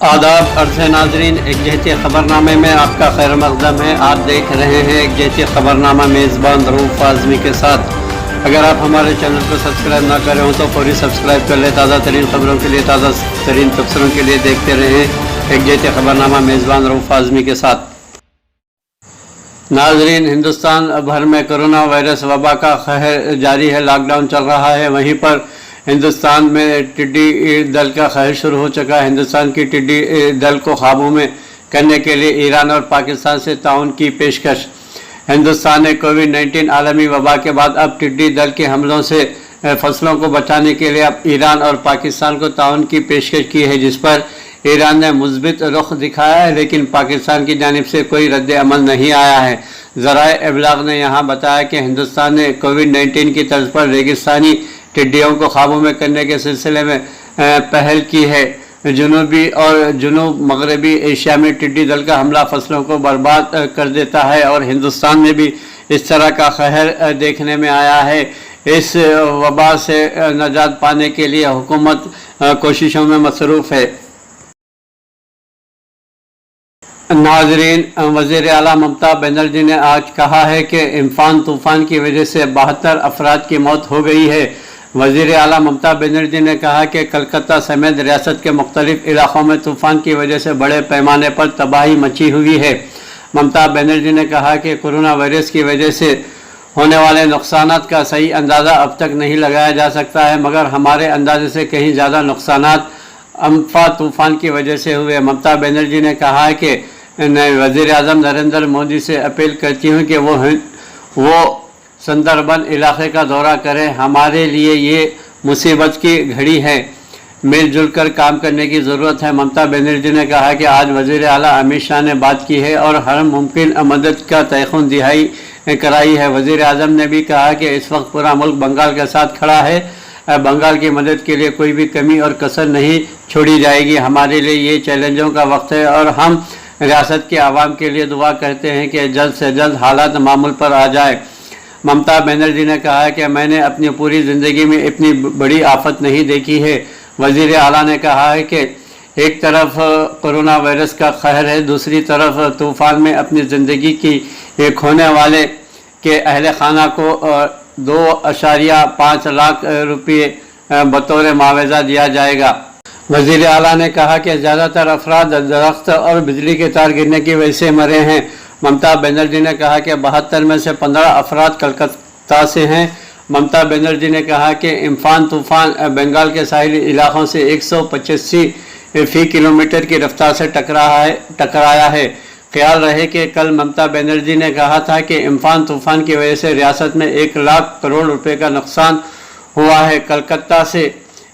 आदाब अर्ज़ नाज़रीन, एक जहती ख़बरनामे में आपका खैर मक़दम है। आप देख रहे हैं एक जहती ख़बरनामा मेज़बान रऊफ़ आज़मी के साथ। अगर आप हमारे चैनल को सब्सक्राइब ना करें हो तो फौरी सब्सक्राइब कर लें। ताज़ा तरीन ख़बरों के लिए, ताज़ा तरीन तबसरों के लिए देखते रहें एक जहती ख़बरनामा मेज़बान रऊफ़ आज़मी के साथ। नाज़रीन, हिंदुस्तान भर में कोरोना वायरस वबा का कहर जारी है। लॉकडाउन चल रहा है। वहीं पर हिंदुस्तान में टिड्डी दल का कहर शुरू हो चुका है। हिंदुस्तान की टिड्डी दल को काबू में करने के लिए ईरान और पाकिस्तान से ताउन की पेशकश। हिंदुस्तान ने कोविड-19 आलमी वबा के बाद अब टिड्डी दल के हमलों से फसलों को बचाने के लिए अब ईरान और पाकिस्तान को ताउन की पेशकश की है, जिस पर ईरान ने मुस्बित रुख दिखाया है, लेकिन पाकिस्तान की जानिब से कोई रद्द अमल नहीं आया है। ज़राए इब्लाग ने यहाँ बताया कि हिंदुस्तान ने कोविड-19 की तर्ज पर रेगिस्तानी टिड्डियों को काबू में करने के सिलसिले में पहल की है। जनूबी और जनूब मगरबी एशिया में टिड्डी दल का हमला फसलों को बर्बाद कर देता है और हिंदुस्तान में भी इस तरह का कहर देखने में आया है। इस वबा से निजात पाने के लिए हुकूमत कोशिशों में मसरूफ़ है। नाजरीन, वज़ीर आला ममता बनर्जी ने आज कहा है कि इम्फान तूफ़ान की वजह से 72 अफराद की मौत हो गई है। वज़ीर आला ममता बनर्जी ने कहा कि कलकत्ता समेत रियासत के मुख्तलिफ इलाक़ों में तूफ़ान की वजह से बड़े पैमाने पर तबाही मची हुई है। ममता बनर्जी ने कहा कि कोरोना वायरस की वजह से होने वाले नुकसानात का सही अंदाज़ा अब तक नहीं लगाया जा सकता है, मगर हमारे अंदाजे से कहीं ज़्यादा नुकसानात अम्फा तूफ़ान की वजह से हुए। ममता बनर्जी ने कहा है कि वज़ीर आज़म नरेंद्र मोदी से अपील करती हूँ कि वो सुंदरबन इलाके का दौरा करें। हमारे लिए ये मुसीबत की घड़ी है, मिलजुल कर काम करने की ज़रूरत है। ममता बनर्जी ने कहा कि आज वज़ीर आला अमित शाह ने बात की है और हर मुमकिन मदद का तयक़ुन दिहाई कराई है। वज़ीर आज़म ने भी कहा कि इस वक्त पूरा मुल्क बंगाल के साथ खड़ा है। बंगाल की मदद के लिए कोई भी कमी और कसर नहीं छोड़ी जाएगी। हमारे लिए ये चैलेंजों का वक्त है और हम रियासत के आवाम के लिए दुआ करते हैं कि जल्द से जल्द हालात मामूल पर आ जाए। ममता बनर्जी ने कहा कि मैंने अपनी पूरी ज़िंदगी में इतनी बड़ी आफत नहीं देखी है। वज़ीर आला ने कहा है कि एक तरफ कोरोना वायरस का कहर है, दूसरी तरफ तूफ़ान में अपनी ज़िंदगी की खोने वाले के अहल खाना को 2.5 लाख रुपये बतौर मुआवजा दिया जाएगा। वज़ीर आला ने कहा कि ज़्यादातर अफराद दरख्त और बिजली के तार गिरने की वजह से मरे हैं। ममता बनर्जी ने कहा कि 72 में से 15 अफराद कलकत्ता से हैं। ममता बनर्जी ने कहा कि इम्फान तूफ़ान बंगाल के साहिली इलाक़ों से 185 फ़ी किलोमीटर की रफ्तार से टकराया है। ख्याल रहे कि कल ममता बनर्जी ने कहा था कि इम्फान तूफ़ान की वजह से रियासत में 1 लाख करोड़ रुपए का नुकसान हुआ है। कलकत्ता से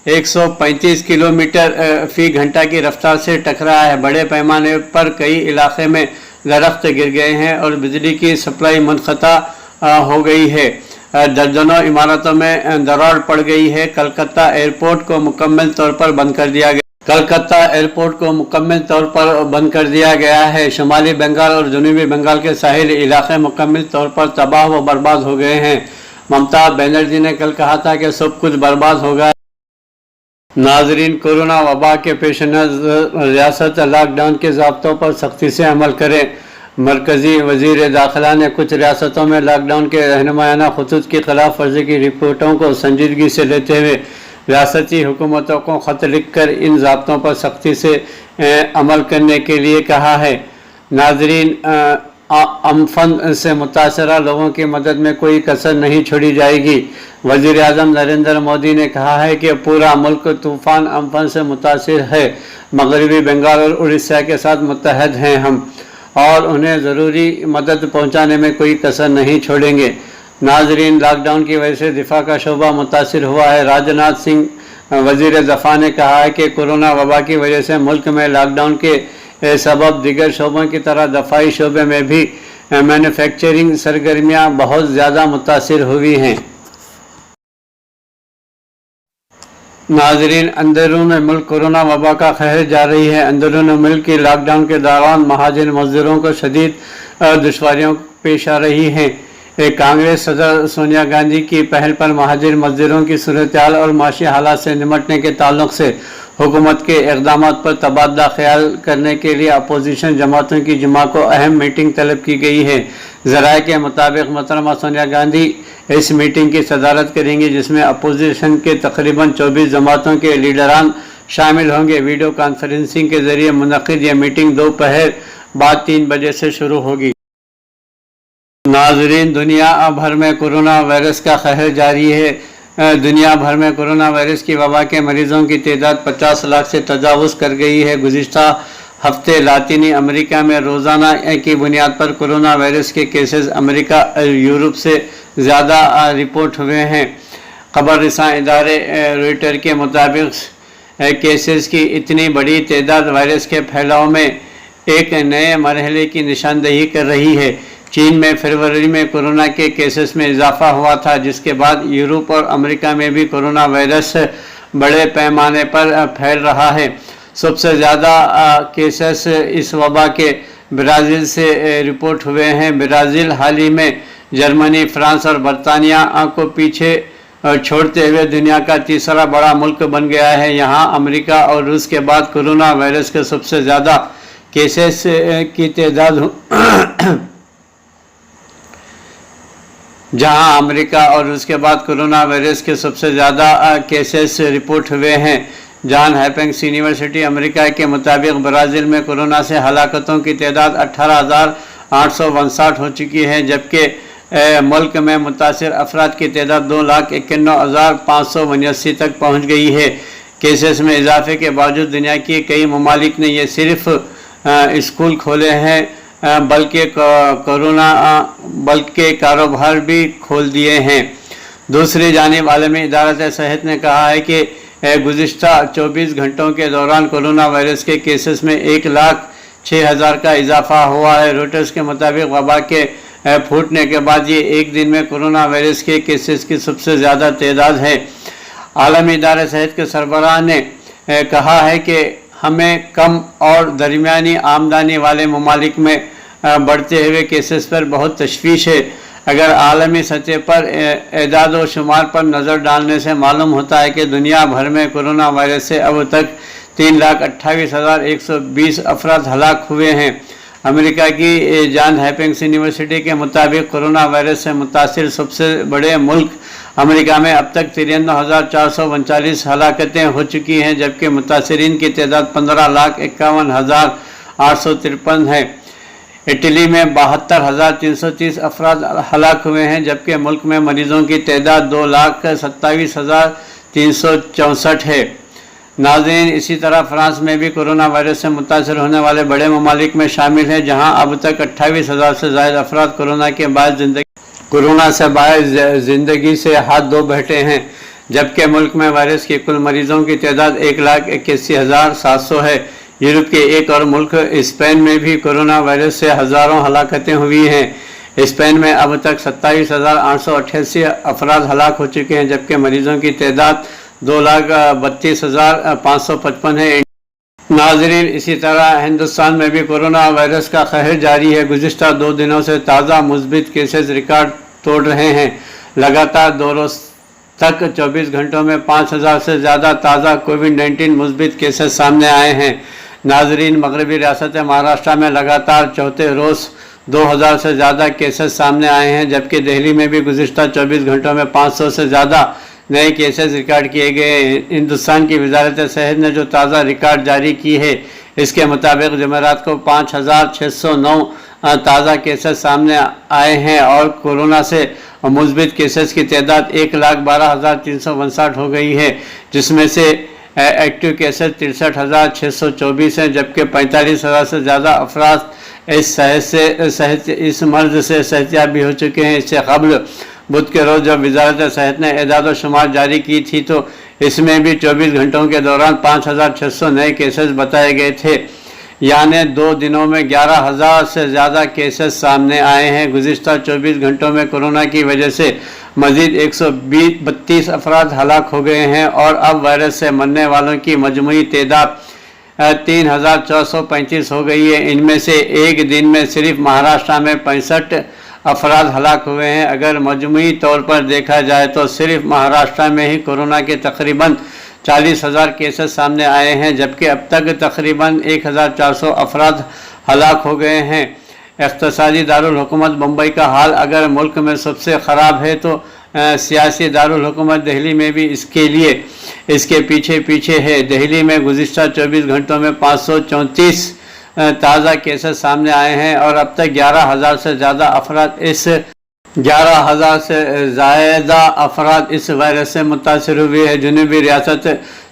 135 किलोमीटर फ़ी घंटा की रफ्तार से टकराया है। बड़े पैमाने पर कई इलाके में दरख्त गिर गए हैं और बिजली की सप्लाई मुनक़ता हो गई है। दर्जनों इमारतों में दरार पड़ गई है। कलकत्ता एयरपोर्ट को मुकम्मल तौर पर बंद कर दिया गया है। शुमाली बंगाल और जनूबी बंगाल के साहिली इलाके मुकम्मल तौर पर तबाह व बर्बाद हो गए हैं। ममता बनर्जी ने कल कहा था कि सब कुछ बर्बाद हो गया। नाजरीन, कोरोना वबा के पेश नज़र रियासत लॉकडाउन के ज़ाब्तों पर सख्ती से अमल करें। मरकज़ी वज़ीर दाखिला ने कुछ रियासतों में लॉकडाउन के रहनुमायाना खतूत की खिलाफ वर्जी की रिपोर्टों को संजीदगी से लेते हुए रियासती हुकूमतों को ख़त लिख कर इन ज़ाब्तों पर सख्ती से अमल करने के लिए कहा है। नाजरीन, अम्फन से मुतासरा लोगों की मदद में कोई कसर नहीं छोड़ी जाएगी। वज़ीर आज़म नरेंद्र मोदी ने कहा है कि पूरा मुल्क तूफ़ान अम्फन से मुतासिर है। मगरबी बंगाल और उड़ीसा के साथ मुत्तहद हैं हम और उन्हें ज़रूरी मदद पहुँचाने में कोई कसर नहीं छोड़ेंगे। नाजरीन, लॉकडाउन की वजह से दिफा का शोबा मुतासिर हुआ है। राजनाथ सिंह वज़ीर दफ़ा ने कहा है कि कोरोना वबा की वजह से मुल्क में लॉकडाउन के सबब दिगर शोबों की तरह दफाई शोबे में भी मैन्युफैक्चरिंग सरगर्मियाँ बहुत ज़्यादा मुतासिर हुई हैं। नाजरीन, अंदरून मुल्क कोरोना वबा का कहर जारी है। अंदरून मुल्क की लॉकडाउन के दौरान महाजन मजदूरों को शदीद दुश्वारियों पेश आ रही हैं। कांग्रेस सदर सोनिया गांधी की पहल पर महाजर मजदूरों की सूरत हाल और माशी हालात से निमटने के ताल्लुक से हुकूमत के इक़दामात पर तबादला ख्याल करने के लिए अपोजिशन जमातों की जुमा को अहम मीटिंग तलब की गई है। ज़राए के मुताबिक मोहतरमा सोनिया गांधी इस मीटिंग की सदारत करेंगी, जिसमें अपोजिशन के तकरीबन 24 जमातों के लीडरान शामिल होंगे। वीडियो कॉन्फ्रेंसिंग के जरिए मुनक़िद यह मीटिंग दोपहर बाद 3 बजे से शुरू होगी। नाज़रीन, दुनिया भर में कोरोना वायरस का कहर जारी है। दुनिया भर में कोरोना वायरस की वबा के मरीजों की तादाद 50 लाख से तजावुज़ कर गई है। गुज़िश्ता हफ्ते लातीनी अमेरिका में रोज़ाना की बुनियाद पर कोरोना वायरस के केसेस अमेरिका यूरोप से ज़्यादा रिपोर्ट हुए हैं। खबर रसां इदारे रॉयटर के मुताबिक केसेस की इतनी बड़ी तादाद वायरस के फैलाव में एक नए मरहले की निशानदेही कर रही है। चीन में फरवरी में कोरोना के केसेस में इजाफा हुआ था, जिसके बाद यूरोप और अमेरिका में भी कोरोना वायरस बड़े पैमाने पर फैल रहा है। सबसे ज़्यादा केसेस इस वबा के ब्राज़ील से रिपोर्ट हुए हैं। ब्राज़ील हाल ही में जर्मनी, फ्रांस और बरतानिया को पीछे छोड़ते हुए दुनिया का तीसरा बड़ा मुल्क बन गया है। यहाँ अमेरिका और रूस के बाद कोरोना वायरस के सबसे ज़्यादा केसेस की तादाद जहां अमेरिका और उसके बाद कोरोना वायरस के सबसे ज़्यादा केसेस रिपोर्ट हुए हैं। जॉन हॉपकिंस यूनिवर्सिटी अमेरिका के मुताबिक ब्राज़ील में कोरोना से हलाकतों की तादाद 18,859 हो चुकी है, जबकि मुल्क में मुतासिर अफराद की तादाद 2,91,589 तक पहुँच गई है। केसेस में इजाफे के बावजूद दुनिया के कई ममालिक ने यह सिर्फ स्कूल खोले हैं बल्कि कारोबार भी खोल दिए हैं। दूसरी जानिब आलमी इदारत सेहत ने कहा है कि गुज़िश्ता 24 घंटों के दौरान कोरोना वायरस के केसेस में 1,06,000 का इजाफा हुआ है। रॉयटर्स के मुताबिक वबा के फूटने के बाद ये एक दिन में कोरोना वायरस के केसेस की सबसे ज़्यादा तादाद है। आलमी इदारे सेहत के सरबराह ने कहा है कि हमें कम और दरमियानी आमदनी वाले ममालिक में बढ़ते हुए केसेस पर बहुत तशवीश है। अगर आलमी सतह पर एदाद व शुमार पर नज़र डालने से मालूम होता है कि दुनिया भर में कोरोना वायरस से अब तक 3,28,120 अफराद हलाक हुए हैं। अमेरिका की जॉन हॉपकिंस यूनिवर्सिटी के मुताबिक कोरोना वायरस से मुतासिर सबसे बड़े मुल्क अमेरिका में अब तक 53,439 हलाकतें हो चुकी हैं, जबकि मुतासरीन की तादाद 15,51,853 है। इटली में 72,330 अफराद हलाक हुए हैं, जबकि मुल्क में मरीजों की तादाद 2,27,364 है। नाज़रीन, इसी तरह फ्रांस में भी कोरोना वायरस से मुतासर होने वाले बड़े ममालिक में शामिल है, जहां अब तक 28,000 से ज़ायद अफराद कोरोना से बाहर ज़िंदगी से हाथ धो बैठे हैं, जबकि मुल्क में वायरस के कुल मरीजों की तादाद 1,81,700 है। यूरोप के एक और मुल्क स्पेन में भी कोरोना वायरस से हज़ारों हलाकतें हुई हैं। स्पेन में अब तक 27,888 अफराद हलाक हो चुके हैं, जबकि मरीजों की तादाद 2,32,555 है। नाज़रीन, इसी तरह हिंदुस्तान में भी कोरोना वायरस का कहर जारी है। गुज़िश्ता 2 दिनों से ताज़ा मुस्बित केसेस रिकॉर्ड तोड़ रहे हैं। लगातार 2 रोज़ तक 24 घंटों में 5,000 से ज़्यादा ताज़ा कोविड-19 मुस्बित केसेस सामने आए हैं। नाज़रीन, मगरबी रियासत महाराष्ट्र में लगातार चौथे रोज़ 2,000 से ज़्यादा केसेस सामने आए हैं, जबकि दिल्ली में भी गुज़िश्ता 24 घंटों में 500 से ज़्यादा नए केसेस रिकॉर्ड किए गए। हिंदुस्तान की वजारत सेहत ने जो ताज़ा रिकॉर्ड जारी की है, इसके मुताबिक जुमेरात को 5,609 ताज़ा केसेस सामने आए हैं और कोरोना से मुस्बित केसेस की तादाद 1,12,359 हो गई है, जिसमें से एक्टिव केसेस 63,624 हैं, जबकि 45,000 से ज़्यादा अफराद इस मर्ज से सेहतियाब भी हो चुके हैं। इससे कबल बुध के रोज़ जब वजारत सेहत ने एदाद व शुमार जारी की थी, तो इसमें भी 24 घंटों के दौरान 5,600 नए केसेस बताए गए थे, यानी 2 दिनों में 11,000 से ज़्यादा केसेस सामने आए हैं। गुज़िश्ता 24 घंटों में कोरोना की वजह से मज़ीद 132 अफराद हलाक हो गए हैं और अब वायरस से मरने वालों की मजमूई तादाद 3,435 हो गई है। इनमें से एक दिन में सिर्फ महाराष्ट्र में 65 अफराद हलाक हुए हैं। अगर मजमूई तौर पर देखा जाए तो सिर्फ महाराष्ट्र में ही कोरोना के तकरीबन 40,000 केसेस सामने आए हैं, जबकि अब तक तकरीबन 1,400 अफराद हलाक हो गए हैं। इक़्तिसादी दारुल हुकूमत मुंबई का हाल अगर मुल्क में सबसे ख़राब है तो सियासी दारुल हुकूमत दिल्ली में भी इसके पीछे है। दिल्ली में गुज़िश्ता 24 घंटों में 534 ताज़ा केसेस सामने आए हैं और अब तक 11,000 से ज़्यादा अफराद इस वायरस से मुतासर हुए हैं। जनूबी रियासत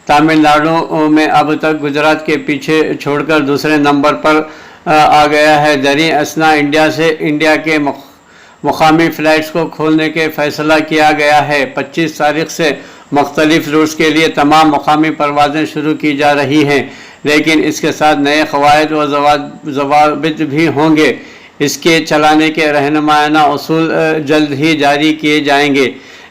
तमिलनाडु में अब तक गुजरात के पीछे छोड़कर दूसरे नंबर पर आ गया है। दरी असना इंडिया के मुकामी फ़्लाइट्स को खोलने के फैसला किया गया है। 25 तारीख से मुख्तलिफ रूट्स के लिए तमाम मुकामी परवाज़ें शुरू की जा रही हैं, लेकिन इसके साथ नए क़वाइद व ज़वाबित भी होंगे। इसके चलाने के रहनुमायाना उसूल जल्द ही जारी किए जाएंगे।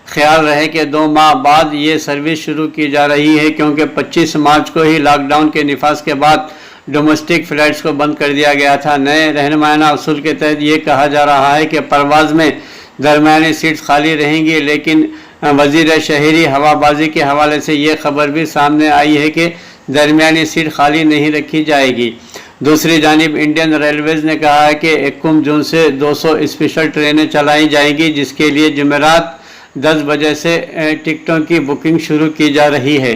ख्याल रहे कि 2 माह बाद ये सर्विस शुरू की जा रही है, क्योंकि 25 मार्च को ही लॉकडाउन के निफाज के बाद डोमेस्टिक फ़्लाइट्स को बंद कर दिया गया था। नए रहनुमायाना उसूल के तहत ये कहा जा रहा है कि परवाज़ में दरमियानी सीट्स खाली रहेंगी, लेकिन वज़ीर शहरी हवाबाजी के हवाले से ये खबर भी सामने आई है कि दरमियानी सीट खाली नहीं रखी जाएगी। दूसरी जानिब इंडियन रेलवेज़ ने कहा है कि 21 जून से 200 स्पेशल ट्रेनें चलाई जाएंगी, जिसके लिए जुमेरात 10 बजे से टिकटों की बुकिंग शुरू की जा रही है।